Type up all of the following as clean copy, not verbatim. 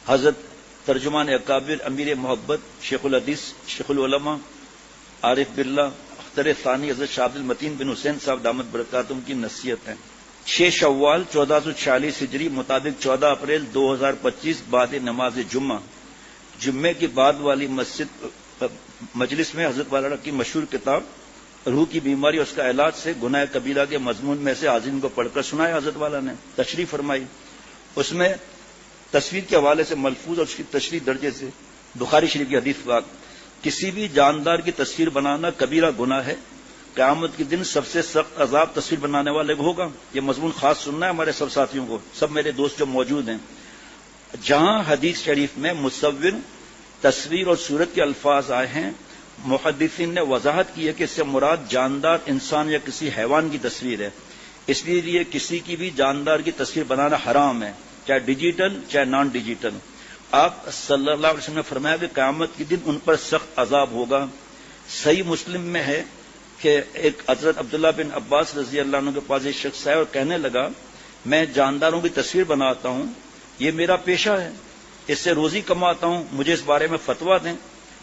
حضرت ترجمان اکابر امیر محبت شیخ الحدیث شیخ العلماء عارف باللہ اختر ثانی حضرت شاہ عبد المتین بن حسین صاحب دامت برکاتہم کی نصیحت ہے۔ 6 شوال 1446 ہجری مطابق 14 اپریل 2025 بعد نماز جمعہ جمعے کی بعد والی مسجد مجلس میں حضرت والا کی مشہور کتاب روح کی بیماری اور اس کا علاج سے گناہ کبیرہ کے مضمون میں سے حاضرین کو پڑھ کر سنایا حضرت والا نے، تشریح فرمائی۔ اس میں تصویر کے حوالے سے ملفوظ اور اس کی تشریح درجے سے بخاری شریف کی حدیث پاک، کسی بھی جاندار کی تصویر بنانا کبیرہ گناہ ہے، قیامت کے دن سب سے سخت عذاب تصویر بنانے والے کو ہوگا۔ یہ مضمون خاص سننا ہے ہمارے سب ساتھیوں کو، سب میرے دوست جو موجود ہیں۔ جہاں حدیث شریف میں مصور، تصویر اور صورت کے الفاظ آئے ہیں، محدثین نے وضاحت کی ہے کہ اس سے مراد جاندار انسان یا کسی حیوان کی تصویر ہے، اس لیے کسی کی بھی جاندار کی تصویر بنانا حرام ہے، چاہے ڈیجیٹل چاہے نان ڈیجیٹل۔ آپ صلی اللہ علیہ وسلم نے فرمایا کہ قیامت کے دن ان پر سخت عذاب ہوگا۔ صحیح مسلم میں ہے کہ ایک حضرت عبداللہ بن عباس رضی اللہ عنہ کے پاس ایک شخص آیا اور کہنے لگا میں جانداروں کی تصویر بناتا ہوں، یہ میرا پیشہ ہے، اس سے روزی کماتا ہوں، مجھے اس بارے میں فتویٰ دیں۔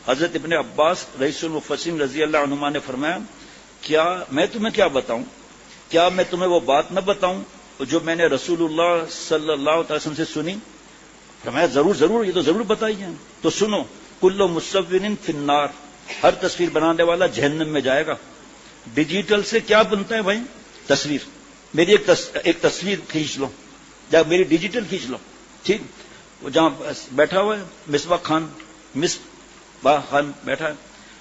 حضرت ابن عباس رئیس المفسرین رضی اللہ عنہما نے فرمایا کیا میں تمہیں کیا بتاؤں، کیا میں تمہیں وہ بات نہ بتاؤں جو میں نے رسول اللہ صلی اللہ علیہ وسلم سے سنی؟ فرمایا ضرور ضرور، یہ تو ضرور بتائیے۔ تو سنو، کل مصور فی النار، ہر تصویر بنانے والا جہنم میں جائے گا۔ ڈیجیٹل سے کیا بنتا ہے بھائی؟ تصویر، میری ایک تصویر کھینچ لو یا میری ڈیجیٹل کھینچ لو، ٹھیک؟ وہ جہاں بیٹھا ہوا ہے مصباح خان بیٹھا ہے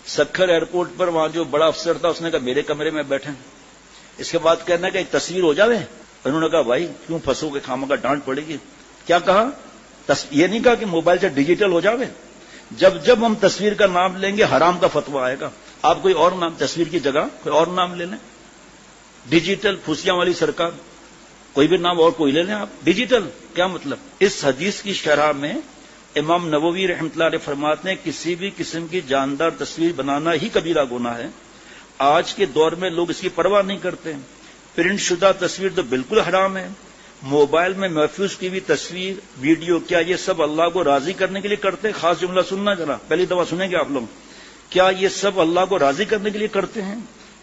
سکھر ایئرپورٹ پر، وہاں جو بڑا افسر تھا اس نے کہا میرے کمرے میں بیٹھے، اس کے بعد کہنا کہ ایک تصویر ہو جاوے، انہوں نے کہا بھائی کیوں پھنسو گے، خامہ کا ڈانٹ پڑے گی۔ کیا کہا؟ یہ نہیں کہا کہ موبائل سے ڈیجیٹل ہو جاوے، جب ہم تصویر کا نام لیں گے حرام کا فتویٰ آئے گا۔ آپ کوئی اور نام، تصویر کی جگہ کوئی اور نام لے لیں، ڈیجیٹل پھوسیاں والی سرکار، کوئی بھی نام اور کوئی لے لیں آپ، ڈیجیٹل کیا مطلب؟ اس حدیث کی شرح میں امام نووی رحمۃ اللہ علیہ فرماتے ہیں کسی بھی قسم کی جاندار تصویر بنانا ہی کبیرہ گناہ ہے۔ آج کے دور میں لوگ اس کی پرواہ نہیں کرتے، پرنٹ شدہ تصویر تو بالکل حرام ہے، موبائل میں محفوظ کی ہوئی تصویر ویڈیو، کیا یہ سب اللہ کو راضی کرنے کے لیے کرتے ہیں؟ خاص جملہ سننا ذرا، پہلی دفعہ سنیں گے آپ لوگ، کیا یہ سب اللہ کو راضی کرنے کے لیے کرتے ہیں؟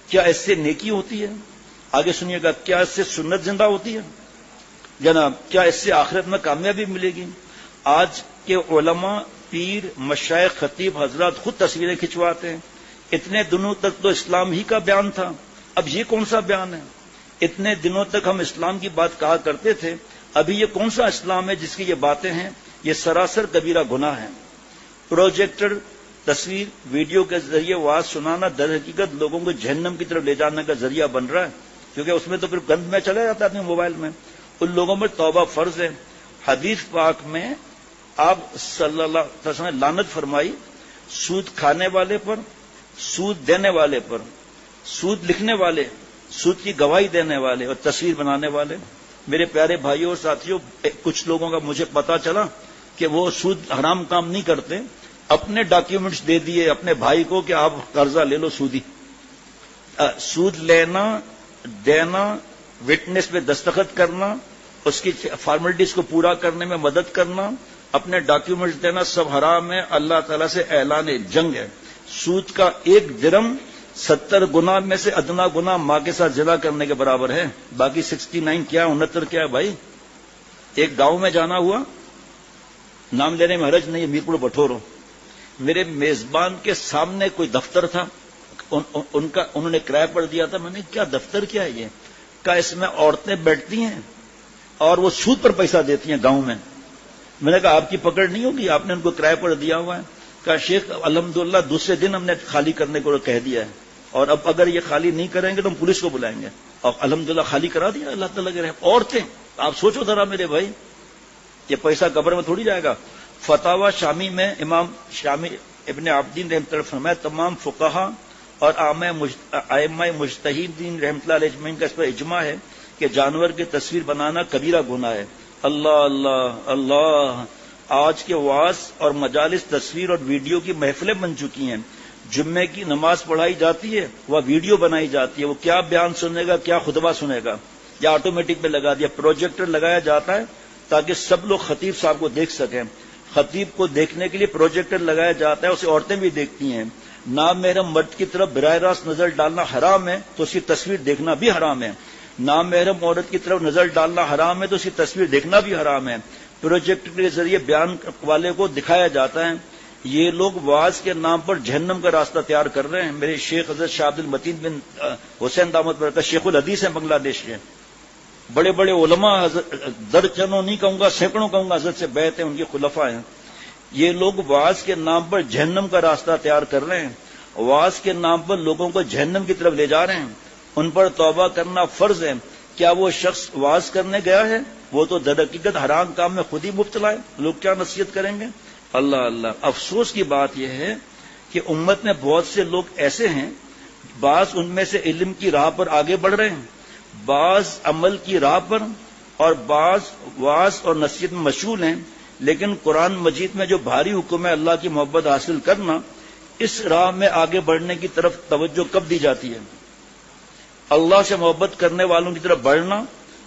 کیا اس سے نیکی ہوتی ہے؟ آگے سنیے گا، کیا اس سے سنت زندہ ہوتی ہے جناب؟ کیا اس سے آخرت میں کامیابی ملے گی؟ آج کے علماء، پیر، مشائخ، خطیب حضرات خود تصویریں کھنچواتے ہیں۔ اتنے دنوں تک تو اسلام ہی کا بیان تھا، اب یہ کون سا بیان ہے؟ اتنے دنوں تک ہم اسلام کی بات کہا کرتے تھے، ابھی یہ کون سا اسلام ہے جس کی یہ باتیں ہیں؟ یہ سراسر کبیرہ گناہ ہے۔ پروجیکٹر، تصویر، ویڈیو کے ذریعے واز سنانا در حقیقت لوگوں کو جہنم کی طرف لے جانے کا ذریعہ بن رہا ہے، کیونکہ اس میں تو پھر گند میں چلا جاتا ہے موبائل میں۔ ان لوگوں میں توبہ فرض ہے۔ حدیث پاک میں آپ صلی اللہ علیہ وسلم نے لعنت فرمائی سود کھانے والے پر، سود دینے والے پر، سود لکھنے والے، سود کی گواہی دینے والے اور تصویر بنانے والے۔ میرے پیارے بھائیوں اور ساتھیوں، کچھ لوگوں کا مجھے پتا چلا کہ وہ سود حرام کام نہیں کرتے، اپنے ڈاکیومنٹس دے دیے اپنے بھائی کو کہ آپ قرضہ لے لو سودی۔ سود لینا، دینا، وٹنس پہ دستخط کرنا، اس کی فارمیلٹیز کو پورا کرنے میں مدد کرنا، اپنے ڈاکیومنٹس دینا، سب حرام ہے، اللہ تعالیٰ سے اعلان جنگ ہے۔ سود کا 1 درم 70 گناہ میں سے ادنا گناہ ماں کے ساتھ زنا کرنے کے برابر ہے، باقی 69 کیا ہے، 69 کیا ہے بھائی؟ ایک گاؤں میں جانا ہوا، نام لینے میں حرج نہیں ہے، میرپور بٹورو، میرے میزبان کے سامنے کوئی دفتر تھا، انہوں نے کرایہ پر دیا تھا۔ میں نے کیا دفتر کیا ہے یہ؟ کہا اس میں عورتیں بیٹھتی ہیں اور وہ سود پر پیسہ دیتی ہیں گاؤں میں۔ میں نے کہا آپ کی پکڑ نہیں ہوگی، آپ نے ان کو کرایہ پر دیا ہوا ہے؟ کہا شیخ الحمدللہ دوسرے دن ہم نے خالی کرنے کو کہہ دیا ہے، اور اب اگر یہ خالی نہیں کریں گے تو ہم پولیس کو بلائیں گے، اور الحمدللہ خالی کرا دیا اللہ تعالیٰ کے رحم۔ عورتیں، آپ سوچو ذرا میرے بھائی، یہ پیسہ قبر میں تھوڑی جائے گا۔ فتاوی شامی میں امام شامی ابن عابدین رحمۃ اللہ فرمایا تمام فقہا اور ائمہ مجتہدین رحمۃ اللہ علیہ اجمعین کا اس پر اجماع ہے کہ جانور کی تصویر بنانا کبیرہ گناہ ہے۔ اللہ اللہ اللہ، آج کے وعظ اور مجالس تصویر اور ویڈیو کی محفلیں بن چکی ہیں۔ جمعے کی نماز پڑھائی جاتی ہے، وہ ویڈیو بنائی جاتی ہے، وہ کیا بیان سنے گا، کیا خطبہ سنے گا، یا آٹومیٹک پہ لگا دیا، پروجیکٹر لگایا جاتا ہے تاکہ سب لوگ خطیب صاحب کو دیکھ سکیں۔ خطیب کو دیکھنے کے لیے پروجیکٹر لگایا جاتا ہے، اسے عورتیں بھی دیکھتی ہیں۔ نامحرم مرد کی طرف براہ راست نظر ڈالنا حرام ہے تو اس کی تصویر دیکھنا بھی حرام ہے۔ نامحرم عورت کی طرف نظر ڈالنا حرام ہے تو اس کی تصویر دیکھنا بھی حرام ہے۔ پروجیکٹر کے ذریعے بیان والے کو دکھایا جاتا ہے۔ یہ لوگ واعظ کے نام پر جہنم کا راستہ تیار کر رہے ہیں۔ میرے شیخ حضرت شاہ عبد المتین بن حسین دامت برکت شیخ الحدیث ہیں بنگلہ دیش کے، بڑے بڑے علماء، درجنوں نہیں کہوں گا سینکڑوں کہوں گا حضرت سے بیعت ہیں، ان کے خلفاء ہیں۔ یہ لوگ واعظ کے نام پر جہنم کا راستہ تیار کر رہے ہیں، واعظ کے نام پر لوگوں کو جہنم کی طرف لے جا رہے ہیں۔ ان پر توبہ کرنا فرض ہے۔ کیا وہ شخص واعظ کرنے گیا ہے؟ وہ تو در حقیقت حرام کام میں خود ہی مبتلا ہے، لوگ کیا نصیحت کریں گے؟ اللہ اللہ۔ افسوس کی بات یہ ہے کہ امت میں بہت سے لوگ ایسے ہیں، بعض ان میں سے علم کی راہ پر آگے بڑھ رہے ہیں، بعض عمل کی راہ پر، اور بعض واعظ اور نصیحت میں مشغول ہیں، لیکن قرآن مجید میں جو بھاری حکم ہے اللہ کی محبت حاصل کرنا، اس راہ میں آگے بڑھنے کی طرف توجہ کب دی جاتی ہے؟ اللہ سے محبت کرنے والوں کی طرف بڑھنا،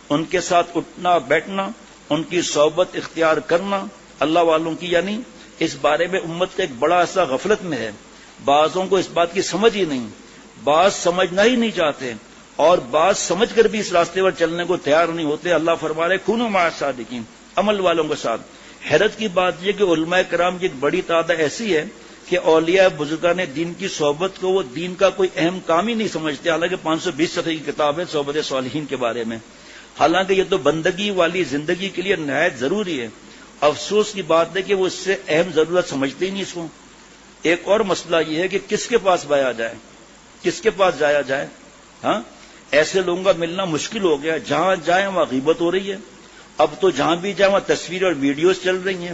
ان کے ساتھ اٹھنا بیٹھنا، ان کی صحبت اختیار کرنا، اللہ والوں کی، یعنی اس بارے میں امت کا ایک بڑا حصہ غفلت میں ہے۔ بعضوں کو اس بات کی سمجھ ہی نہیں، بعض سمجھنا ہی نہیں چاہتے، اور بعض سمجھ کر بھی اس راستے پر چلنے کو تیار نہیں ہوتے۔ اللہ فرما رہے کونوا مع الصادقین، عمل والوں کے ساتھ۔ حیرت کی بات یہ کہ علماء کرام کی ایک بڑی تعداد ایسی ہے کہ اولیاء بزرگان دین کی صحبت کو وہ دین کا کوئی اہم کام ہی نہیں سمجھتے، حالانکہ 520 صفحے کی کتاب ہے صحبت صالحین کے بارے میں، حالانکہ یہ تو بندگی والی زندگی کے لیے نہایت ضروری ہے۔ افسوس کی بات ہے کہ وہ اس سے اہم ضرورت سمجھتے ہی نہیں اس کو۔ ایک اور مسئلہ یہ ہے کہ کس کے پاس بایا جائے، کس کے پاس جایا جائے؟ ہاں، ایسے لوگوں کا ملنا مشکل ہو گیا، جہاں جائیں وہاں غیبت ہو رہی ہے۔ اب تو جہاں بھی جائیں وہاں تصویر اور ویڈیوز چل رہی ہیں۔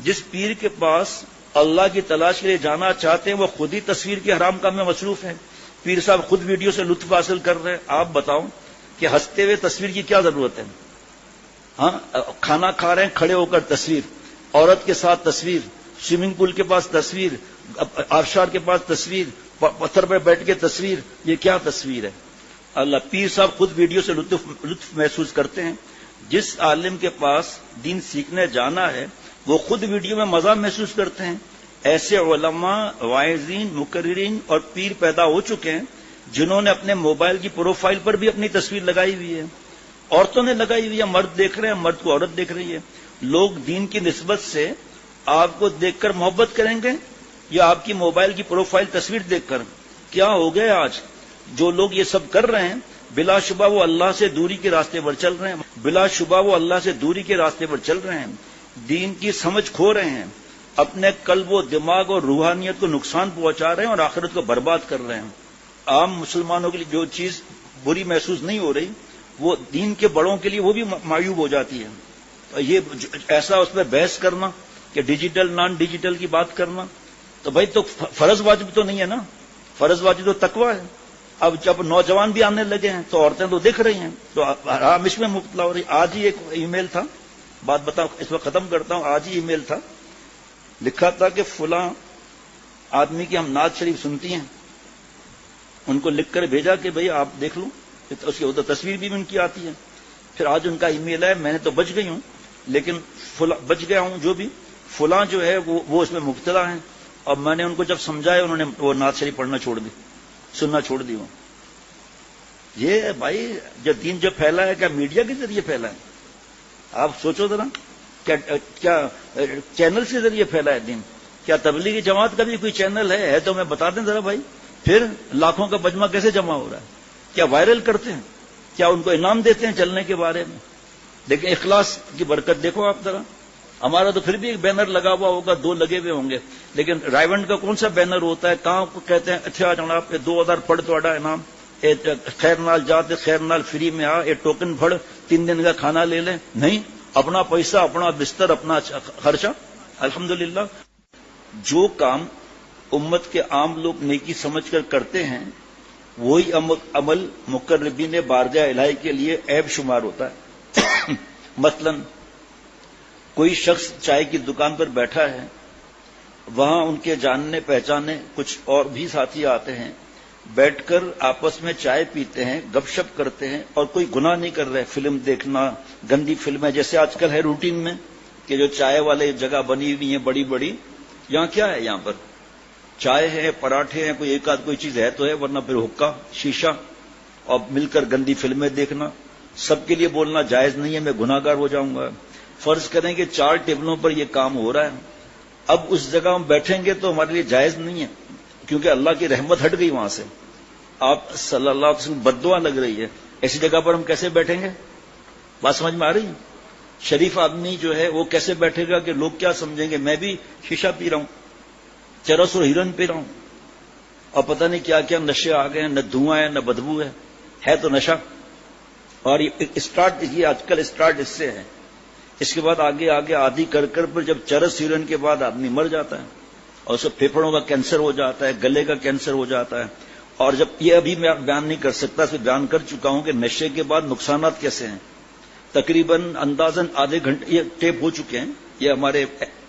جس پیر کے پاس اللہ کی تلاش کے لیے جانا چاہتے ہیں وہ خود ہی تصویر کے حرام کام میں مصروف ہیں، پیر صاحب خود ویڈیو سے لطف حاصل کر رہے ہیں۔ آپ بتاؤ کہ ہنستے ہوئے تصویر کی کیا ضرورت ہے؟ ہاں، کھانا کھا رہے ہیں کھڑے ہو کر تصویر، عورت کے ساتھ تصویر، سوئمنگ پول کے پاس تصویر، آبشار کے پاس تصویر، پتھر پہ بیٹھ کے تصویر، یہ کیا تصویر ہے؟ اللہ، پیر صاحب خود ویڈیو سے لطف محسوس کرتے ہیں۔ جس عالم کے پاس دین سیکھنے جانا ہے وہ خود ویڈیو میں مزہ محسوس کرتے ہیں۔ ایسے علماء، واعظین، مقررین اور پیر پیدا ہو چکے ہیں جنہوں نے اپنے موبائل کی پروفائل پر بھی اپنی تصویر لگائی ہوئی ہے، عورتوں نے لگائی ہوئی ہے، مرد دیکھ رہے ہیں، مرد کو عورت دیکھ رہی ہے۔ لوگ دین کی نسبت سے آپ کو دیکھ کر محبت کریں گے یا آپ کی موبائل کی پروفائل تصویر دیکھ کر؟ کیا ہو گیا آج؟ جو لوگ یہ سب کر رہے ہیں بلا شبہ وہ اللہ سے دوری کے راستے پر چل رہے ہیں، بلا شبہ وہ اللہ سے دوری کے راستے پر چل رہے ہیں، دین کی سمجھ کھو رہے ہیں، اپنے قلب و دماغ اور روحانیت کو نقصان پہنچا رہے ہیں اور آخرت کو برباد کر رہے ہیں۔ عام مسلمانوں کے لیے جو چیز بری محسوس نہیں ہو رہی وہ دین کے بڑوں کے لیے وہ بھی معیوب ہو جاتی ہے۔ یہ ایسا اس میں بحث کرنا کہ ڈیجیٹل نان ڈیجیٹل کی بات کرنا، تو بھائی تو فرض واجب تو نہیں ہے نا، فرض واجب تو تقویٰ ہے۔ اب جب نوجوان بھی آنے لگے ہیں تو عورتیں تو دیکھ رہی ہیں تو حرام اس میں مبتلا ہو رہی۔ آج ہی ایک ای میل تھا، بات بتاؤ اس وقت ختم کرتا ہوں، آج ہی ای میل تھا، لکھا تھا کہ فلاں آدمی کی ہم نعت شریف سنتی ہیں، ان کو لکھ کر بھیجا کہ بھئی آپ دیکھ لوں، اس کی ادھر تصویر بھی ان کی آتی ہے۔ پھر آج ان کا ای میل ہے، میں نے تو بچ گئی ہوں لیکن بچ گیا ہوں، جو بھی فلاں جو ہے وہ اس میں مبتلا ہیں، اور میں نے ان کو جب سمجھایا انہوں نے وہ نعت شریف پڑھنا چھوڑ دی، سننا چھوڑ دی۔ وہ یہ بھائی جو دین جو پھیلا ہے کیا میڈیا کے ذریعے پھیلا ہے؟ آپ سوچو ذرا، کیا چینل کے ذریعے پھیلا ہے دین؟ کیا تبلیغی جماعت کا بھی کوئی چینل ہے تو میں بتا دیں ذرا بھائی، پھر لاکھوں کا مجمع کیسے جمع ہو رہا ہے؟ کیا وائرل کرتے ہیں؟ کیا ان کو انعام دیتے ہیں چلنے کے بارے میں؟ لیکن اخلاص کی برکت دیکھو آپ ذرا، ہمارا تو پھر بھی ایک بینر لگا ہوا ہوگا، 2 لگے ہوئے ہوں گے، لیکن رائیونڈ کا کون سا بینر ہوتا ہے؟ کہاں کو کہتے ہیں اچھا جناب 2000 پڑھ توڑا انعام، خیر نال جاتے خیر نال فری میں آ، ایک ٹوکن پڑھ 3 دن کا کھانا لے لیں، نہیں، اپنا پیسہ، اپنا بستر، اپنا خرچہ۔ الحمدللہ جو کام امت کے عام لوگ نیکی سمجھ کر کرتے ہیں وہی عمل مقربین بارگاہ الہی کے لیے عیب شمار ہوتا ہے۔ مثلا کوئی شخص چائے کی دکان پر بیٹھا ہے، وہاں ان کے جاننے پہچانے کچھ اور بھی ساتھی آتے ہیں، بیٹھ کر آپس میں چائے پیتے ہیں، گپ شپ کرتے ہیں اور کوئی گناہ نہیں کر رہے، فلم دیکھنا، گندی فلمیں جیسے آج کل ہے روٹین میں، کہ جو چائے والے جگہ بنی ہوئی ہیں بڑی بڑی، یہاں کیا ہے؟ یہاں پر چائے ہے، پراٹھے ہیں، کوئی ایک آدھ کوئی چیز ہے تو ہے، ورنہ پھر حقہ، شیشہ، اور مل کر گندی فلمیں دیکھنا. سب کے لیے بولنا جائز نہیں ہے، میں گناہ گار ہو جاؤں گا. فرض کریں کہ 4 ٹیبلوں پر یہ کام ہو رہا ہے، اب اس جگہ ہم بیٹھیں گے تو ہمارے لیے جائز نہیں ہے، کیونکہ اللہ کی رحمت ہٹ گئی وہاں سے. آپ صلی اللہ علیہ وسلم بد دعا لگ رہی ہے، ایسی جگہ پر ہم کیسے بیٹھیں گے؟ بات سمجھ میں آ رہی ہے؟ شریف آدمی جو ہے وہ کیسے بیٹھے گا کہ لوگ کیا سمجھیں گے؟ میں بھی شیشہ پی رہا ہوں، چرس اور ہیرن پی رہا ہوں، اور پتہ نہیں کیا کیا نشے آ گئے ہیں، نہ دھواں ہے نہ بدبو ہے تو نشہ. اور یہ آج کل اسٹارٹ اس سے ہے. اس کے بعد آگے آگے عادی کر کر پھر جب چرس ہیرن کے بعد آدمی مر جاتا ہے، اور اسے پھیپھڑوں کا کینسر ہو جاتا ہے، گلے کا کینسر ہو جاتا ہے. اور جب یہ ابھی میں بیان نہیں کر سکتا، اسے بیان کر چکا ہوں کہ نشے کے بعد نقصانات کیسے ہیں. تقریباً اندازاً آدھے گھنٹے یہ ٹیپ ہو چکے ہیں، یہ ہمارے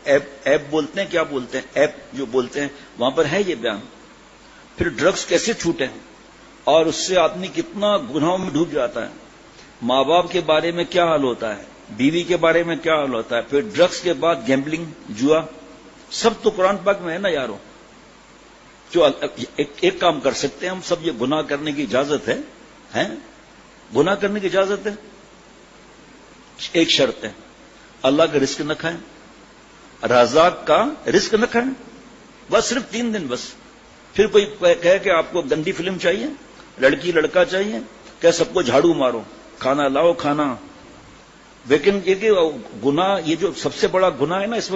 ایپ بولتے ہیں، کیا بولتے ہیں، ایپ جو بولتے ہیں، وہاں پر ہے یہ بیان. پھر ڈرگس کیسے چھوٹے ہیں اور اس سے آدمی کتنا گناہوں میں ڈوب جاتا ہے. ماں باپ کے بارے میں کیا حال ہوتا ہے، بیوی کے بارے میں کیا حال ہوتا ہے، پھر ڈرگس کے بعد گیمبلنگ، جوا، سب تو قرآن پاک میں ہے نا یارو. جو ایک کام کر سکتے ہیں ہم سب، یہ گناہ کرنے کی اجازت ہے، گناہ کرنے کی اجازت ہے. ایک شرط ہے، اللہ کا رزق نہ کھائیں، رزاق کا رزق نہ کھائیں، بس صرف 3 دن بس. پھر کوئی کہے کہ آپ کو گندی فلم چاہیے، لڑکی لڑکا چاہیے، کہ سب کو جھاڑو مارو، کھانا لاؤ کھانا. لیکن یہ کہ گناہ، یہ جو سب سے بڑا گناہ ہے نا اس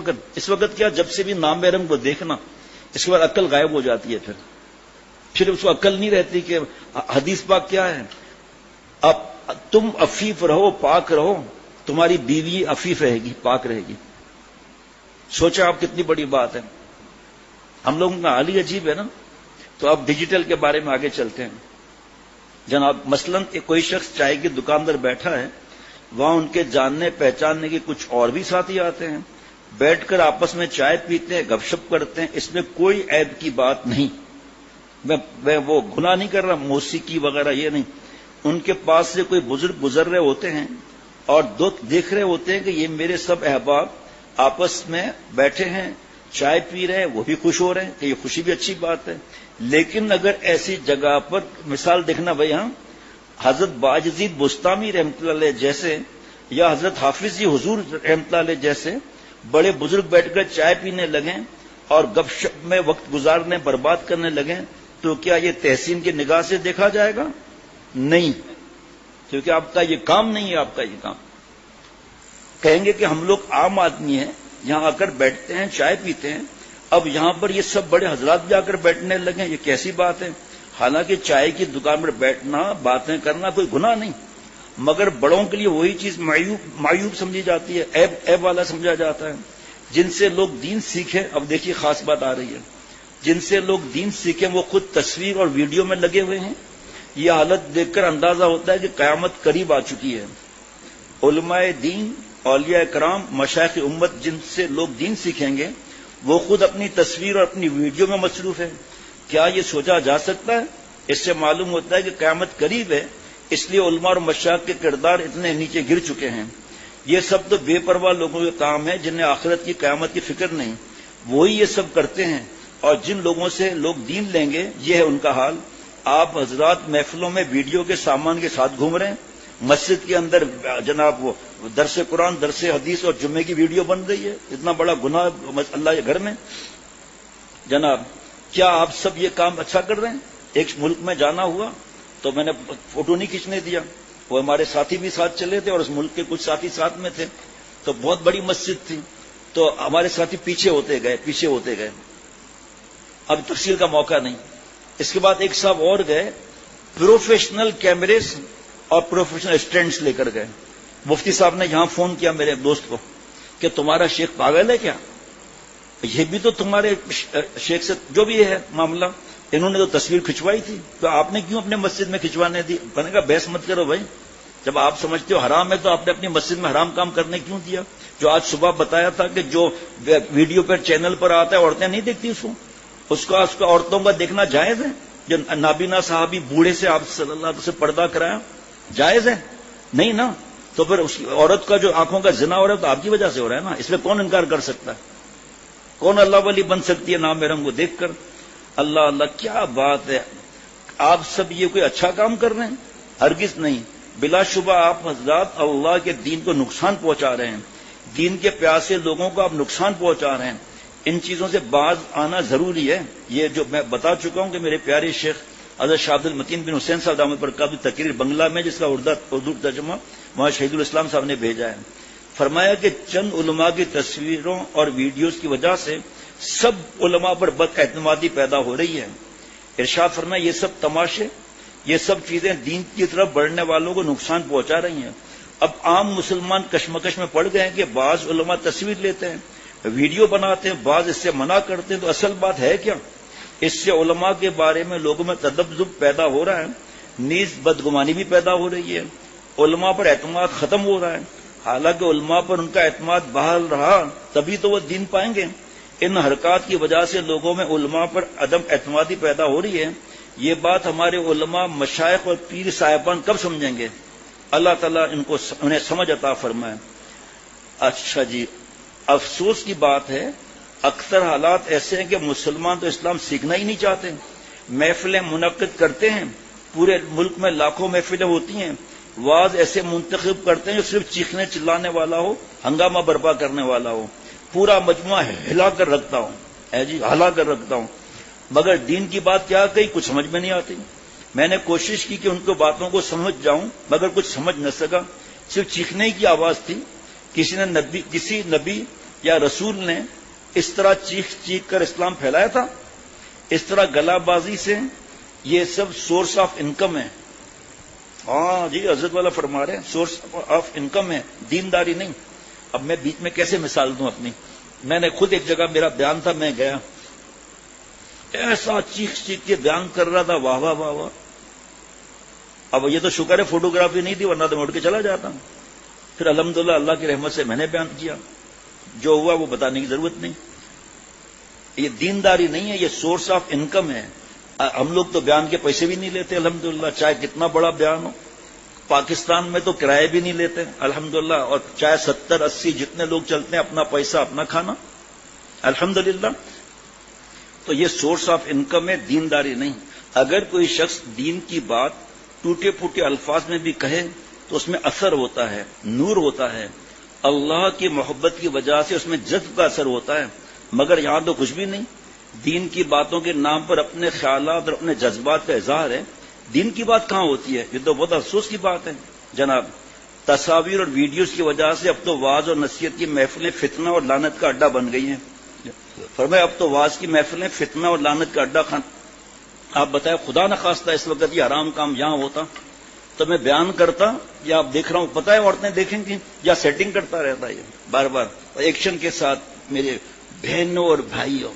وقت کیا، جب سے بھی نام محرم کو دیکھنا، اس کے بعد عقل غائب ہو جاتی ہے. پھر اس کو عقل نہیں رہتی کہ حدیث پاک کیا ہے، اب تم عفیف رہو، پاک رہو، تمہاری بیوی عفیف رہے گی، پاک رہے گی. سوچا آپ کتنی بڑی بات ہے. ہم لوگوں کا حال ہی عجیب ہے نا. تو اب ڈیجیٹل کے بارے میں آگے چلتے ہیں. جناب مثلاً کوئی شخص چائے کی دکان پر بیٹھا ہے، وہاں ان کے جاننے پہچاننے کے کچھ اور بھی ساتھی آتے ہیں، بیٹھ کر آپس میں چائے پیتے ہیں، گپ شپ کرتے ہیں، اس میں کوئی عیب کی بات نہیں. میں وہ گناہ نہیں کر رہا، موسیقی وغیرہ یہ نہیں. ان کے پاس سے کوئی بزرگ گزر رہے ہوتے ہیں اور دیکھ رہے ہوتے ہیں کہ یہ میرے سب احباب آپس میں بیٹھے ہیں، چائے پی رہے ہیں، وہ بھی خوش ہو رہے ہیں، کہ یہ خوشی بھی اچھی بات ہے. لیکن اگر ایسی جگہ پر مثال دیکھنا بھائی، ہاں حضرت باجزید بستامی رحمۃ اللہ علیہ جیسے، یا حضرت حافظ جی حضور رحمۃ اللہ علیہ جیسے بڑے بزرگ بیٹھ کر چائے پینے لگیں اور گپ شپ میں وقت گزارنے برباد کرنے لگیں، تو کیا یہ تحسین کی نگاہ سے دیکھا جائے گا؟ نہیں، کیونکہ آپ کا یہ کام نہیں ہے. آپ کا یہ کام کہیں گے کہ ہم لوگ عام آدمی ہیں، یہاں آ کر بیٹھتے ہیں، چائے پیتے ہیں، اب یہاں پر یہ سب بڑے حضرات بھی آ کر بیٹھنے لگیں، یہ کیسی بات ہے؟ حالانکہ چائے کی دکان پر بیٹھنا، باتیں کرنا کوئی گناہ نہیں، مگر بڑوں کے لیے وہی چیز معیوب سمجھی جاتی ہے، عیب والا سمجھا جاتا ہے. جن سے لوگ دین سیکھیں، اب دیکھیے خاص بات آ رہی ہے، جن سے لوگ دین سیکھیں وہ خود تصویر اور ویڈیو میں لگے ہوئے ہیں. یہ حالت دیکھ کر اندازہ ہوتا ہے کہ قیامت قریب آ چکی ہے. علماء دین، اولیاء کرام، مشائخ امت جن سے لوگ دین سیکھیں گے وہ خود اپنی تصویر اور اپنی ویڈیو میں مصروف ہے. کیا یہ سوچا جا سکتا ہے؟ اس سے معلوم ہوتا ہے کہ قیامت قریب ہے، اس لیے علماء اور مشائخ کے کردار اتنے نیچے گر چکے ہیں. یہ سب تو بے پرواہ لوگوں کے کام ہے جنہیں آخرت کی قیامت کی فکر نہیں، وہی یہ سب کرتے ہیں. اور جن لوگوں سے لوگ دین لیں گے یہ ہے ان کا حال. آپ حضرات محفلوں میں ویڈیو کے سامان کے ساتھ گھوم رہے ہیں، مسجد کے اندر جناب وہ درس قرآن، درس حدیث اور جمعے کی ویڈیو بن رہی ہے. اتنا بڑا گناہ اللہ کے گھر میں. جناب کیا آپ سب یہ کام اچھا کر رہے ہیں؟ ایک ملک میں جانا ہوا تو میں نے فوٹو نہیں کھینچنے دیا، وہ ہمارے ساتھی بھی ساتھ چلے تھے اور اس ملک کے کچھ ساتھی ساتھ میں تھے، تو بہت بڑی مسجد تھی، تو ہمارے ساتھی پیچھے ہوتے گئے. اب تفصیل کا موقع نہیں. اس کے بعد ایک صاحب اور گئے، پروفیشنل کیمرے اور پروفیشنل اسٹینڈز لے کر گئے. مفتی صاحب نے یہاں فون کیا میرے دوست کو کہ تمہارا شیخ پاگل ہے کیا؟ یہ بھی تو تمہارے شیخ سے جو بھی ہے معاملہ، انہوں نے تو تصویر کھنچوائی تھی، تو آپ نے کیوں اپنے مسجد میں کھنچوانے دی؟ میں نے کہا بحث مت کرو بھائی، جب آپ سمجھتے ہو حرام ہے تو آپ نے اپنی مسجد میں حرام کام کرنے کیوں دیا؟ جو آج صبح بتایا تھا کہ جو ویڈیو پر چینل پر آتا ہے عورتیں نہیں دیکھتی اس کو عورتوں کا دیکھنا جائز ہے؟ جو نابینا صحابی بوڑھے سے آپ صلی اللہ علیہ وسلم سے پردہ کرایا، جائز ہے؟ نہیں نا. تو پھر اس عورت کا جو آنکھوں کا زنا ہو رہا ہے تو آپ کی وجہ سے ہو رہا ہے نا، اس میں کون انکار کر سکتا ہے؟ کون اللہ ولی بن سکتی ہے نام محرم کو دیکھ کر؟ اللہ اللہ کیا بات ہے! آپ سب یہ کوئی اچھا کام کر رہے ہیں؟ ہرگز نہیں، بلا شبہ آپ حضرات اللہ کے دین کو نقصان پہنچا رہے ہیں، دین کے پیاسے لوگوں کو آپ نقصان پہنچا رہے ہیں۔ ان چیزوں سے باز آنا ضروری ہے۔ یہ جو میں بتا چکا ہوں کہ میرے پیارے شیخ حضرت شاہ عبد المتین بن حسین صاحب دامت برکاتہ تقریر بنگلہ میں، جس کا اردو ترجمہ وہاں شہید الاسلام صاحب نے بھیجا ہے، فرمایا کہ چند علماء کی تصویروں اور ویڈیوز کی وجہ سے سب علماء پر بد اعتمادی پیدا ہو رہی ہے۔ ارشاد فرمایا یہ سب تماشے، یہ سب چیزیں دین کی طرف بڑھنے والوں کو نقصان پہنچا رہی ہیں۔ اب عام مسلمان کشمکش میں پڑ گئے ہیں کہ بعض علماء تصویر لیتے ہیں، ویڈیو بناتے ہیں، بعض اس سے منع کرتے ہیں، تو اصل بات ہے کیا؟ اس سے علماء کے بارے میں لوگوں میں تذبذب پیدا ہو رہا ہے، نیز بدگمانی بھی پیدا ہو رہی ہے، علماء پر اعتماد ختم ہو رہا ہے۔ حالانکہ علماء پر ان کا اعتماد بحال رہا تبھی تو وہ دین پائیں گے۔ ان حرکات کی وجہ سے لوگوں میں علماء پر عدم اعتمادی پیدا ہو رہی ہے۔ یہ بات ہمارے علماء، مشائخ اور پیر صاحبان کب سمجھیں گے؟ اللہ تعالیٰ انہیں سمجھ عطا فرمائے۔ اچھا جی، افسوس کی بات ہے اکثر حالات ایسے ہیں کہ مسلمان تو اسلام سیکھنا ہی نہیں چاہتے۔ محفلیں منعقد کرتے ہیں، پورے ملک میں لاکھوں محفلیں ہوتی ہیں، واعظ ایسے منتخب کرتے ہیں جو صرف چیخنے چلانے والا ہو، ہنگامہ برپا کرنے والا ہو، پورا مجموعہ ہلا کر رکھتا ہوں، ہلا کر رکھتا ہوں، مگر دین کی بات کیا کہی کچھ سمجھ میں نہیں آتی۔ میں نے کوشش کی کہ ان کو باتوں کو سمجھ جاؤں مگر کچھ سمجھ نہ سکا، صرف چیخنے کی آواز تھی۔ کسی نبی یا رسول نے اس طرح چیخ چیخ کر اسلام پھیلایا تھا؟ اس طرح گلا بازی سے یہ سب سورس آف انکم ہے۔ ہاں جی، حضرت والا فرما رہے ہیں سورس آف انکم ہے، دینداری نہیں۔ اب میں بیچ میں کیسے مثال دوں اپنی؟ میں نے خود ایک جگہ میرا بیان تھا، میں گیا، ایسا چیخ چیخ کے بیان کر رہا تھا، واہ واہ واہ واہ۔ اب یہ تو شکر ہے فوٹوگرافی نہیں تھی، ورنہ تو میں اٹھ کے چلا جاتا ہوں۔ پھر الحمدللہ اللہ کی رحمت سے میں نے بیان کیا، جو ہوا وہ بتانے کی ضرورت نہیں۔ یہ دینداری نہیں ہے، یہ سورس آف انکم ہے۔ ہم لوگ تو بیان کے پیسے بھی نہیں لیتے الحمدللہ، چاہے کتنا بڑا بیان ہو۔ پاکستان میں تو کرائے بھی نہیں لیتے الحمدللہ، اور چاہے 70-80 جتنے لوگ چلتے ہیں، اپنا پیسہ اپنا کھانا الحمدللہ۔ تو یہ سورس آف انکم ہے، دینداری نہیں۔ اگر کوئی شخص دین کی بات ٹوٹے پھوٹے الفاظ میں بھی کہے تو اس میں اثر ہوتا ہے، نور ہوتا ہے، اللہ کی محبت کی وجہ سے اس میں جذب کا اثر ہوتا ہے، مگر یہاں تو کچھ بھی نہیں۔ دین کی باتوں کے نام پر اپنے خیالات اور اپنے جذبات کا اظہار ہے، دین کی بات کہاں ہوتی ہے؟ یہ تو بہت افسوس کی بات ہے جناب۔ تصاویر اور ویڈیوز کی وجہ سے اب تو واعظ اور نصیحت کی محفلیں فتنہ اور لعنت کا اڈا بن گئی ہیں۔ فرمایا اب تو واعظ کی محفلیں فتنہ اور لعنت کا اڈا آپ بتائیں، خدا نہ خواستہ اس وقت یہ حرام کام یہاں ہوتا تو میں بیان کرتا، یا آپ دیکھ رہا ہوں، پتہ ہے عورتیں دیکھیں گی، یا سیٹنگ کرتا رہتا ہے بار بار ایکشن کے ساتھ۔ میرے بہنوں اور بھائیوں،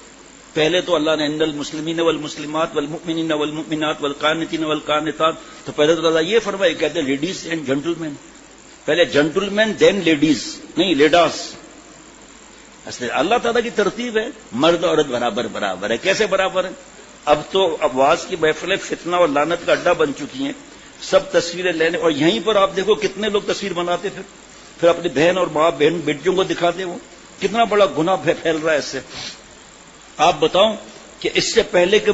پہلے تو اللہ نے ان المسلمین والمسلمات والمؤمنین والمؤمنات والقانتین والقانتات، تو پہلے تو اللہ یہ فرمائے، کہتے ہیں لیڈیز اینڈ جینٹل مین، پہلے جینٹل مین دین لیڈیز، نہیں لیڈاس۔ اللہ تعالیٰ کی ترتیب ہے، مرد عورت برابر برابر ہے۔ کیسے برابر ہے؟ اب تو آواز کی محفلیں فتنہ اور لعنت کا اڈا بن چکی ہیں، سب تصویریں لینے، اور یہیں پر آپ دیکھو کتنے لوگ تصویر بناتے پھر اپنی بہن اور ماں بہن بیٹیوں کو دکھاتے، وہ کتنا بڑا گناہ پھیل رہا ہے اس سے۔ آپ بتاؤں کہ اس سے پہلے کہ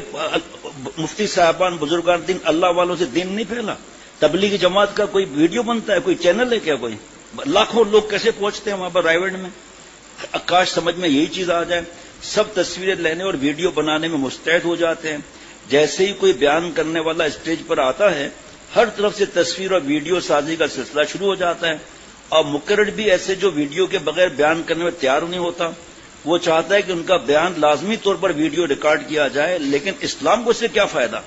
مفتی صاحبان بزرگان دین اللہ والوں سے دین نہیں پھیلا، تبلیغی جماعت کا کوئی ویڈیو بنتا ہے، کوئی چینل ہے کیا؟ کوئی لاکھوں لوگ کیسے پہنچتے ہیں وہاں پر رائیوڈ میں؟ کاش سمجھ میں یہی چیز آ جائے، سب تصویریں لینے اور ویڈیو بنانے میں مستعد ہو جاتے ہیں۔ جیسے ہی کوئی بیان کرنے والا اسٹیج پر آتا ہے، ہر طرف سے تصویر اور ویڈیو سازی کا سلسلہ شروع ہو جاتا ہے، اور مقرر بھی ایسے جو ویڈیو کے بغیر بیان کرنے میں تیار نہیں ہوتا۔ وہ چاہتا ہے کہ ان کا بیان لازمی طور پر ویڈیو ریکارڈ کیا جائے، لیکن اسلام کو اس سے کیا فائدہ؟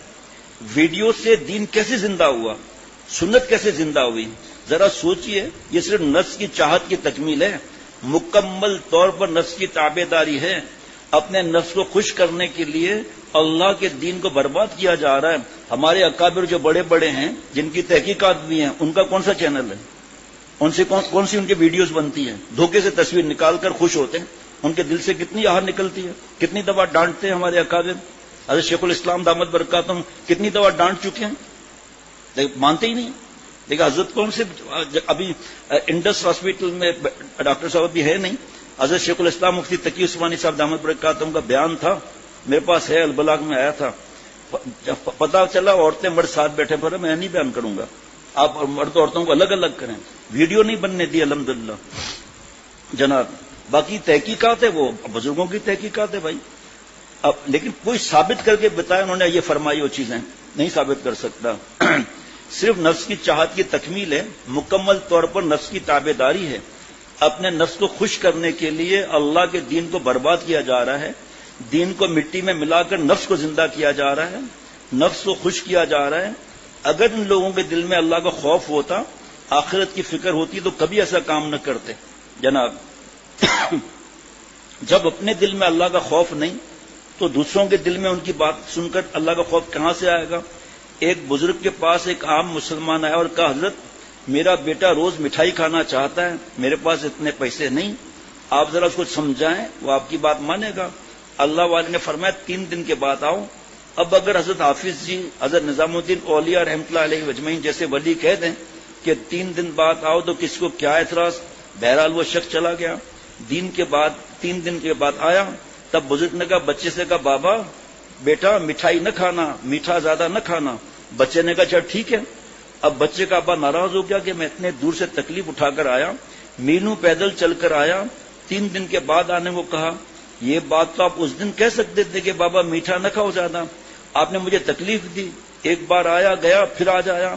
ویڈیو سے دین کیسے زندہ ہوا؟ سنت کیسے زندہ ہوئی؟ ذرا سوچئے، یہ صرف نفس کی چاہت کی تکمیل ہے، مکمل طور پر نفس کی تابع داری ہے۔ اپنے نفس کو خوش کرنے کے لیے اللہ کے دین کو برباد کیا جا رہا ہے۔ ہمارے اکابر جو بڑے بڑے ہیں، جن کی تحقیقات بھی ہیں، ان کا کون سا چینل ہے؟ ان سے کون سی ان کی ویڈیوز بنتی ہیں؟ دھوکے سے تصویر نکال کر خوش ہوتے ہیں، ان کے دل سے کتنی آہٹ نکلتی ہے، کتنی دفعہ ڈانٹتے ہیں ہمارے اکابر۔ حضرت شیخ الاسلام دامت برکاتہم کتنی دفعہ ڈانٹ چکے ہیں، لیکن مانتے ہی نہیں۔ لیکن حضرت کون سے ابھی انڈس ہاسپٹل میں ڈاکٹر صاحب بھی ہے نہیں، حضرت شیخ الاسلام مفتی تقی عثمانی صاحب دامت برکاتہم کا بیان تھا، میرے پاس ہے، البلاغ میں آیا تھا، پتا چلا عورتیں مرد ساتھ بیٹھے، پر میں نہیں بیان کروں گا، آپ مرد عورتوں کو الگ الگ کریں، ویڈیو نہیں بننے دی الحمدللہ جناب۔ باقی تحقیقات ہے، وہ بزرگوں کی تحقیقات ہے بھائی، اب لیکن کوئی ثابت کر کے بتایا انہوں نے یہ فرمائی، وہ چیزیں نہیں ثابت کر سکتا۔ صرف نفس کی چاہت کی تکمیل ہے، مکمل طور پر نفس کی تابع داری ہے، اپنے نفس کو خوش کرنے کے لیے اللہ کے دین کو برباد کیا جا رہا ہے، دین کو مٹی میں ملا کر نفس کو زندہ کیا جا رہا ہے، نفس کو خوش کیا جا رہا ہے۔ اگر ان لوگوں کے دل میں اللہ کا خوف ہوتا، آخرت کی فکر ہوتی، تو کبھی ایسا کام نہ کرتے جناب۔ جب اپنے دل میں اللہ کا خوف نہیں تو دوسروں کے دل میں ان کی بات سن کر اللہ کا خوف کہاں سے آئے گا؟ ایک بزرگ کے پاس ایک عام مسلمان آیا اور کہا، حضرت میرا بیٹا روز مٹھائی کھانا چاہتا ہے، میرے پاس اتنے پیسے نہیں، آپ ذرا اس کو سمجھائیں، وہ آپ کی بات مانے گا۔ اللہ والے نے فرمایا 3 دن کے بعد آؤ۔ اب اگر حضرت حافظ جی، حضرت نظام الدین اولیاء رحمۃ اللہ علیہ اجمعین جیسے ولی کہہ دیں کہ 3 دن بعد آؤ تو کس کو کیا اعتراض؟ بہرحال وہ شخص چلا گیا، 3 دن کے بعد آیا، تب بزرگ نے کہا، بچے سے کہا، بابا بیٹا مٹھائی نہ کھانا، میٹھا زیادہ نہ کھانا۔ بچے نے کہا چل ٹھیک ہے۔ اب بچے کا ابا ناراض ہو گیا کہ میں اتنے دور سے تکلیف اٹھا کر آیا، میلوں پیدل چل کر آیا، 3 دن کے بعد آنے کو کہا، یہ بات تو آپ اس دن کہہ سکتے تھے کہ بابا میٹھا نہ کھاؤ زیادہ، آپ نے مجھے تکلیف دی، ایک بار آیا گیا پھر آج آیا،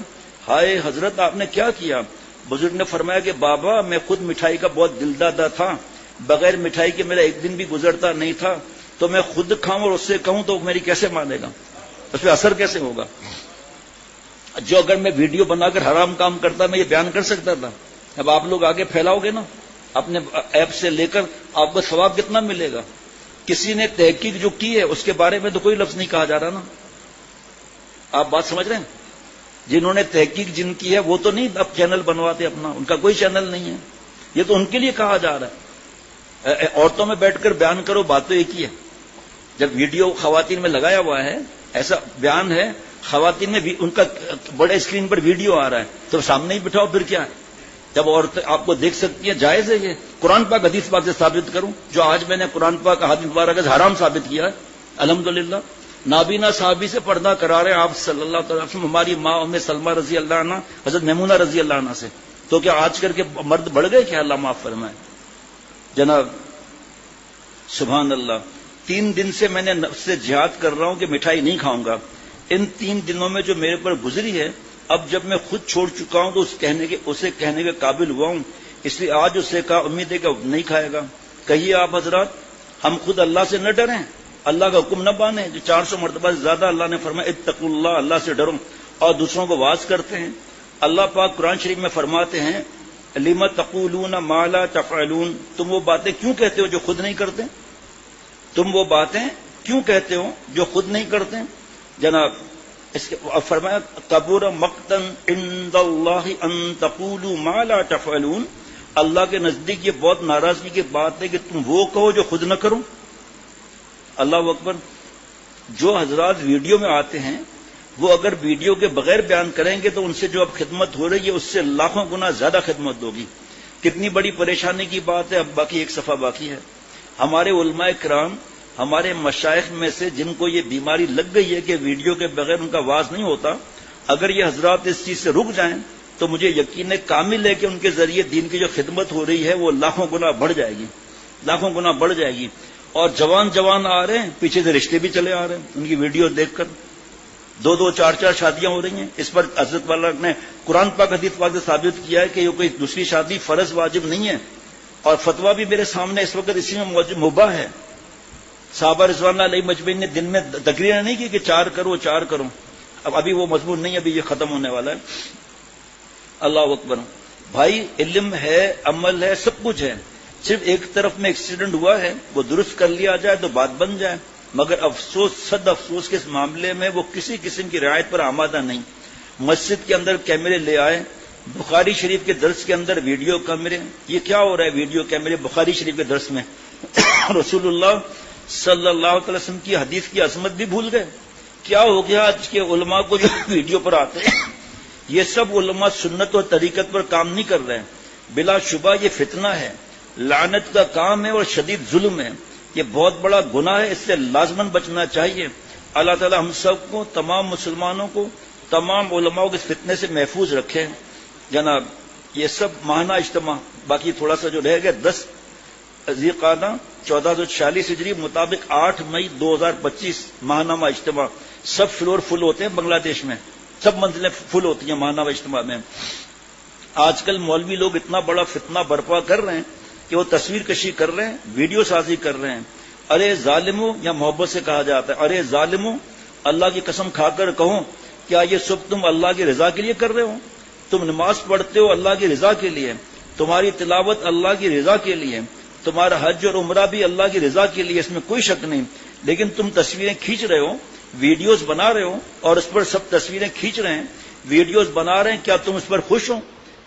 ہائے حضرت آپ نے کیا کیا؟ بزرگ نے فرمایا کہ بابا میں خود مٹھائی کا بہت دلدادہ تھا، بغیر مٹھائی کے میرا ایک دن بھی گزرتا نہیں تھا، تو میں خود کھاؤں اور اس سے کہوں تو میری کیسے مانے گا، اس پہ اثر کیسے ہوگا؟ جو اگر میں ویڈیو بنا کر حرام کام کرتا میں یہ بیان کر سکتا تھا، اب آپ لوگ آگے پھیلاؤ گے نا اپنے ایپ سے لے کر، آپ کو ثواب کتنا ملے گا؟ کسی نے تحقیق جو کی ہے اس کے بارے میں تو کوئی لفظ نہیں کہا جا رہا نا، آپ بات سمجھ رہے ہیں؟ جنہوں نے تحقیق جن کی ہے وہ تو نہیں اب چینل بنواتے اپنا، ان کا کوئی چینل نہیں ہے، یہ تو ان کے لیے کہا جا رہا ہے۔ عورتوں میں بیٹھ کر بیان کرو، بات تو ایک ہی ہے۔ جب ویڈیو خواتین میں لگایا ہوا ہے، ایسا بیان ہے، خواتین میں بھی ان کا بڑے اسکرین پر ویڈیو آ رہا ہے، تو سامنے ہی بٹھاؤ، پھر کیا ہے؟ جب عورتیں آپ کو دیکھ سکتی ہیں، جائز ہے یہ؟ قرآن پاک حدیث پاک سے ثابت کروں، جو آج میں نے قرآن پاک حدیث مبارکہ سے حرام ثابت کیا ہے الحمدللہ۔ نابینا صحابی سے پردہ کرا رہے آپ صلی اللہ تعالی وسلم، ہماری ماں ام سلمہ رضی اللہ عنہ، حضرت میمونہ رضی اللہ عنہ سے، تو کیا آج کر کے مرد بڑھ گئے کیا؟ اللہ معاف فرمائے جناب، سبحان اللہ۔ 3 دن سے میں نے نفس سے جہاد کر رہا ہوں کہ مٹھائی نہیں کھاؤں گا، ان 3 دنوں میں جو میرے پر گزری ہے، اب جب میں خود چھوڑ چکا ہوں تو اسے کہنے کے قابل ہوا ہوں، اس لیے آج اسے کہا، امید ہے کہ نہیں کھائے گا۔ کہیے آپ حضرات، ہم خود اللہ سے نہ ڈریں، اللہ کا حکم نہ مانیں، جو 400 مرتبہ سے زیادہ اللہ نے فرمایا اتقوا اللہ، اللہ سے ڈرو، اور دوسروں کو واعظ کرتے ہیں۔ اللہ پاک قرآن شریف میں فرماتے ہیں، لم تقولون ما لا تفعلون، تم وہ باتیں کیوں کہتے ہو جو خود نہیں کرتے؟ تم وہ باتیں کیوں کہتے ہو جو خود نہیں کرتے جناب؟ اس کے فرمایا کبر مقتا عند اللہ ان تقولوا ما لا تفعلون، اللہ کے نزدیک یہ بہت ناراضگی کی بات ہے کہ تم وہ کہو جو خود نہ کرو۔ اللہ اکبر۔ جو حضرات ویڈیو میں آتے ہیں وہ اگر ویڈیو کے بغیر بیان کریں گے تو ان سے جو اب خدمت ہو رہی ہے اس سے لاکھوں گنا زیادہ خدمت ہوگی۔ کتنی بڑی پریشانی کی بات ہے۔ اب باقی ایک صفحہ باقی ہے۔ ہمارے علماء کرام، ہمارے مشائخ میں سے جن کو یہ بیماری لگ گئی ہے کہ ویڈیو کے بغیر ان کا واعظ نہیں ہوتا، اگر یہ حضرات اس چیز سے رک جائیں تو مجھے یقین کامل ہے کہ ان کے ذریعے دین کی جو خدمت ہو رہی ہے وہ لاکھوں گنا بڑھ جائے گی، لاکھوں گنا بڑھ جائے گی۔ اور جوان آ رہے ہیں، پیچھے سے رشتے بھی چلے آ رہے ہیں ان کی ویڈیو دیکھ کر، 2 4 شادیاں ہو رہی ہیں۔ اس پر حضرت والا نے قرآن پاک حدیث پاک سے ثابت کیا ہے کہ یہ کوئی دوسری شادی فرض واجب نہیں ہے، اور فتویٰ بھی میرے سامنے اس وقت اسی میں مباح ہے۔ صحابہ رضوان اللہ علیہ مجمعین نے دن میں تقریر نہیں کی کہ 4 کرو 4 کرو، ابھی وہ مضمون نہیں، ابھی یہ ختم ہونے والا ہے۔ اللہ اکبر۔ بھائی علم ہے، عمل ہے، سب کچھ ہے، صرف ایک طرف میں ایکسیڈنٹ ہوا ہے وہ درست کر لیا جائے تو بات بن جائے، مگر افسوس، صد افسوس کے اس معاملے میں وہ کسی قسم کی رعایت پر آمادہ نہیں۔ مسجد کے اندر کیمرے لے آئے، بخاری شریف کے درس کے اندر ویڈیو کیمرے، یہ کیا ہو رہا ہے؟ ویڈیو کیمرے بخاری شریف کے درس میں رسول اللہ صلی اللہ علیہ وسلم کی حدیث کی عظمت بھی بھول گئے۔ کیا ہو گیا آج کے علماء کو جو ویڈیو پر آتے ہیں؟ یہ سب علماء سنت اور طریقت پر کام نہیں کر رہے ہیں، بلا شبہ یہ فتنہ ہے، لعنت کا کام ہے اور شدید ظلم ہے، یہ بہت بڑا گناہ ہے، اس سے لازماً بچنا چاہیے۔ اللہ تعالی ہم سب کو، تمام مسلمانوں کو، تمام علماء کو اس فتنے سے محفوظ رکھے۔ جناب یہ سب ماہانہ اجتماع، باقی تھوڑا سا جو رہ گیا 10 ذی قعدہ 1446 ہجری مطابق 8 مئی 2025 ماہنامہ اجتماع، سب فلور فل ہوتے ہیں بنگلہ دیش میں، سب منزلیں فل ہوتی ہیں ماہنامہ اجتماع میں۔ آج کل مولوی لوگ اتنا بڑا فتنہ برپا کر رہے ہیں کہ وہ تصویر کشی کر رہے ہیں، ویڈیو سازی کر رہے ہیں۔ ارے ظالموں، یا محبت سے کہا جاتا ہے، ارے ظالموں، اللہ کی قسم کھا کر کہو، کیا یہ سب تم اللہ کی رضا کے لیے کر رہے ہو؟ تم نماز پڑھتے ہو اللہ کی رضا کے لیے، تمہاری تلاوت اللہ کی رضا کے لیے، تمہارا حج اور عمرہ بھی اللہ کی رضا کے لیے، اس میں کوئی شک نہیں، لیکن تم تصویریں کھینچ رہے ہو، ویڈیوز بنا رہے ہو اور اس پر سب تصویریں کھینچ رہے ہیں، ویڈیوز بنا رہے ہیں، کیا تم اس پر خوش ہو؟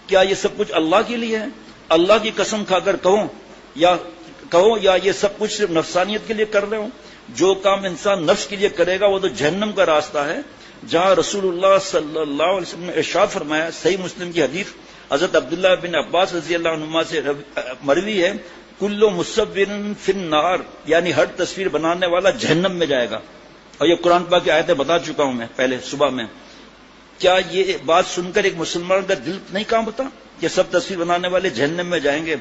کیا یہ سب کچھ اللہ کے لیے ہے؟ اللہ کی قسم کھا کر کہو یا یہ سب کچھ صرف نفسانیت کے لیے کر رہے ہو؟ جو کام انسان نفس کے لیے کرے گا وہ تو جہنم کا راستہ ہے، جہاں رسول اللہ صلی اللہ علیہ وسلم نے ارشاد فرمایا، صحیح مسلم کی حدیث حضرت عبداللہ بن عباس رضی اللہ عنہما سے مروی ہے، کل مصور فی النار، یعنی ہر تصویر بنانے والا جہنم میں جائے گا۔ اور یہ قرآن پاک کی آیتیں بتا چکا ہوں میں پہلے صبح میں۔ کیا یہ بات سن کر ایک مسلمان کا دل نہیں کانپتا کہ سب تصویر بنانے والے جہنم میں جائیں گے؟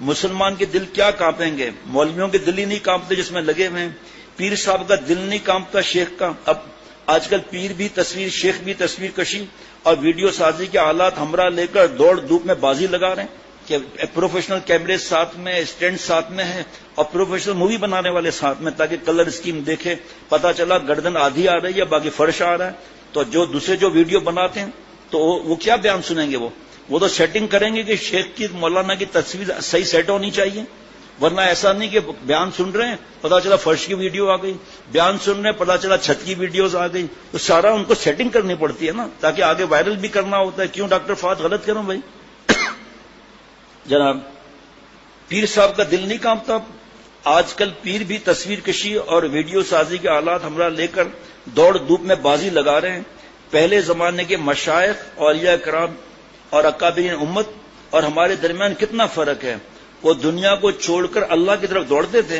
مسلمان کے دل کیا کانپیں گے؟ مولویوں کے دل ہی نہیں کانپتے جس میں لگے ہوئے ہیں، پیر صاحب کا دل نہیں کانپتا، شیخ کا۔ اب آج کل پیر بھی تصویر، شیخ بھی تصویر کشی اور ویڈیو سازی کے آلات ہمراہ لے کر دوڑ دھوپ میں بازی لگا رہے ہیں کہ پروفیشنل کیمرے ساتھ میں، اسٹینڈ ساتھ میں ہے اور پروفیشنل مووی بنانے والے ساتھ میں، تاکہ کلر اسکیم دیکھے، پتا چلا گردن آدھی آ رہی ہے باقی فرش آ رہا ہے۔ تو جو دوسرے جو ویڈیو بناتے ہیں تو وہ کیا بیان سنیں گے؟ وہ تو سیٹنگ کریں گے کہ شیخ کی، مولانا کی تصویر صحیح سیٹ ہونی چاہیے، ورنہ ایسا نہیں کہ بیان سن رہے ہیں پتا چلا فرش کی ویڈیو آ گئی، بیان سن رہے ہیں پتا چلا چھت کی ویڈیوز آ گئی، تو سارا ان کو سیٹنگ کرنی پڑتی ہے نا، تاکہ آگے وائرل بھی کرنا ہوتا ہے۔ کیوں ڈاکٹر فہد غلط کروں بھائی؟ جناب پیر صاحب کا دل نہیں کانپتا؟ آج کل پیر بھی تصویر کشی اور ویڈیو سازی کے آلات ہمراہ لے کر دوڑ دھوپ میں بازی لگا رہے ہیں۔ پہلے زمانے کے مشائخ، اولیاء کرام اور اکابرین امت اور ہمارے درمیان کتنا فرق ہے۔ وہ دنیا کو چھوڑ کر اللہ کی طرف دوڑتے تھے،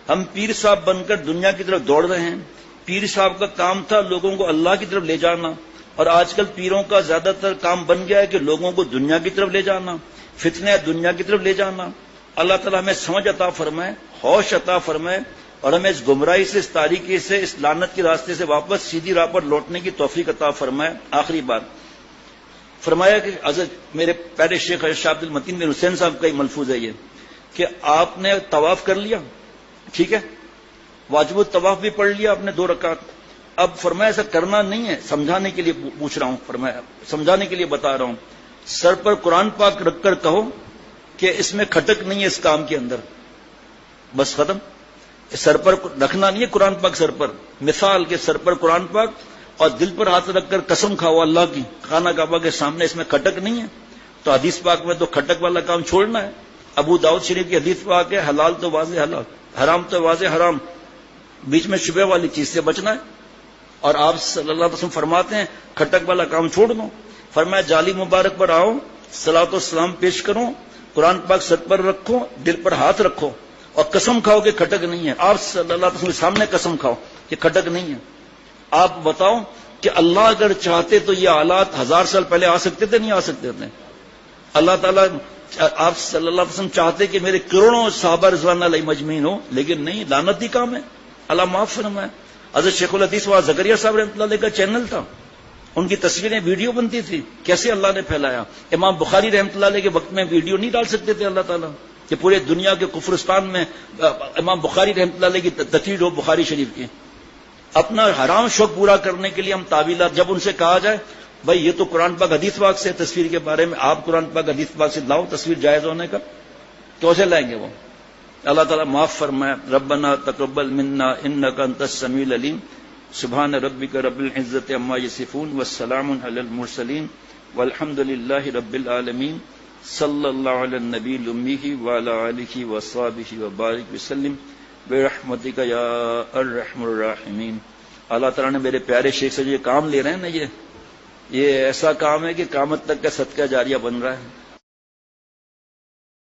ہم پیر صاحب بن کر دنیا کی طرف دوڑ رہے ہیں۔ پیر صاحب کا کام تھا لوگوں کو اللہ کی طرف لے جانا، اور آج کل پیروں کا زیادہ تر کام بن گیا ہے کہ لوگوں کو دنیا کی طرف لے جانا، فتنہ دنیا کی طرف لے جانا۔ اللہ تعالیٰ ہمیں سمجھ عطا فرمائے، ہوش عطا فرمائے، اور ہمیں اس گمراہی سے، اس تاریکی سے، اس لعنت کے راستے سے واپس سیدھی راہ پر لوٹنے کی توفیق عطا فرمائے۔ آخری بات فرمایا کہ حضرت میرے پیارے شیخ شاہ عبد المتین بن حسین صاحب کا ہی ملفوظ ہے یہ کہ آپ نے طواف کر لیا، ٹھیک ہے، واجب الطواف بھی پڑھ لیا آپ نے 2 رکعت، اب فرمایا ایسا کرنا نہیں ہے، سمجھانے کے لیے پوچھ رہا ہوں، فرمایا سمجھانے کے لیے بتا رہا ہوں، سر پر قرآن پاک رکھ کر کہو کہ اس میں کھٹک نہیں ہے اس کام کے اندر، بس ختم۔ سر پر رکھنا نہیں ہے قرآن پاک سر پر، مثال کے سر پر قرآن پاک اور دل پر ہاتھ رکھ کر قسم کھاؤ اللہ کی، خانہ کعبہ کے سامنے، اس میں کھٹک نہیں ہے، تو حدیث پاک میں تو کھٹک والا کام چھوڑنا ہے۔ ابو داؤد شریف کی حدیث پاک ہے، حلال تو واضح حلال، حرام تو واضح حرام، بیچ میں شبہ والی چیز سے بچنا ہے، اور آپ صلی اللہ علیہ وسلم فرماتے ہیں کھٹک والا کام چھوڑ دو۔ فرمایا جالی مبارک پر آؤ، صلاۃ و سلام پیش کرو، قرآن پاک سر پر رکھو، دل پر ہاتھ رکھو اور قسم کھاؤ کہ کھٹک نہیں ہے۔ آپ صلی اللہ علیہ وسلم کے سامنے قسم کھاؤ کہ کھٹک نہیں ہے۔ آپ بتاؤ کہ اللہ اگر چاہتے تو یہ حالات 1000 سال پہلے آ سکتے تھے؟ نہیں آ سکتے تھے۔ اللہ تعالیٰ، آپ صلی اللہ علیہ وسلم چاہتے کہ میرے کروڑوں صحابہ رضوان اللہ مجمعین ہو، لیکن نہیں، لعنتی کام ہے، اللہ معاف فرمائے۔ حضرت شیخ الحدیث وہاں زکریا صاحب رحمۃ اللہ علیہ کا چینل تھا، ان کی تصویریں ویڈیو بنتی تھی، کیسے اللہ نے پھیلایا۔ امام بخاری رحمۃ اللہ علیہ کے وقت میں ویڈیو نہیں ڈال سکتے تھے اللہ تعالیٰ کہ پورے دنیا کے کفرستان میں امام بخاری رحمۃ اللہ علیہ کی تقریر ہو بخاری شریف کی۔ اپنا حرام شوق پورا کرنے کے لیے ہم تعویلات، جب ان سے کہا جائے بھائی یہ تو قرآن پاک حدیث پاک سے تصویر کے بارے میں، آپ قرآن پاک حدیث پاک سے لاؤ تصویر جائز ہونے کا، کیسے لائیں گے وہ؟ اللہ تعالیٰ معاف فرمائے۔ ربنا تقبل منا انک انت السمیع العلیم، سبحان ربک رب العزت عما یصفون والسلام علی المرسلین والحمد للہ رب العالمین، صلی اللہ علی النبی الامی وعلی آلہ وصحبہ وبارک وسلم برحمتک یا ارحم الراحمین۔ اللہ تعالیٰ نے میرے پیارے شیخ سے یہ کام لے رہے ہیں نا، یہ یہ ایسا کام ہے کہ قیامت تک کا صدقہ جاریہ بن رہا ہے.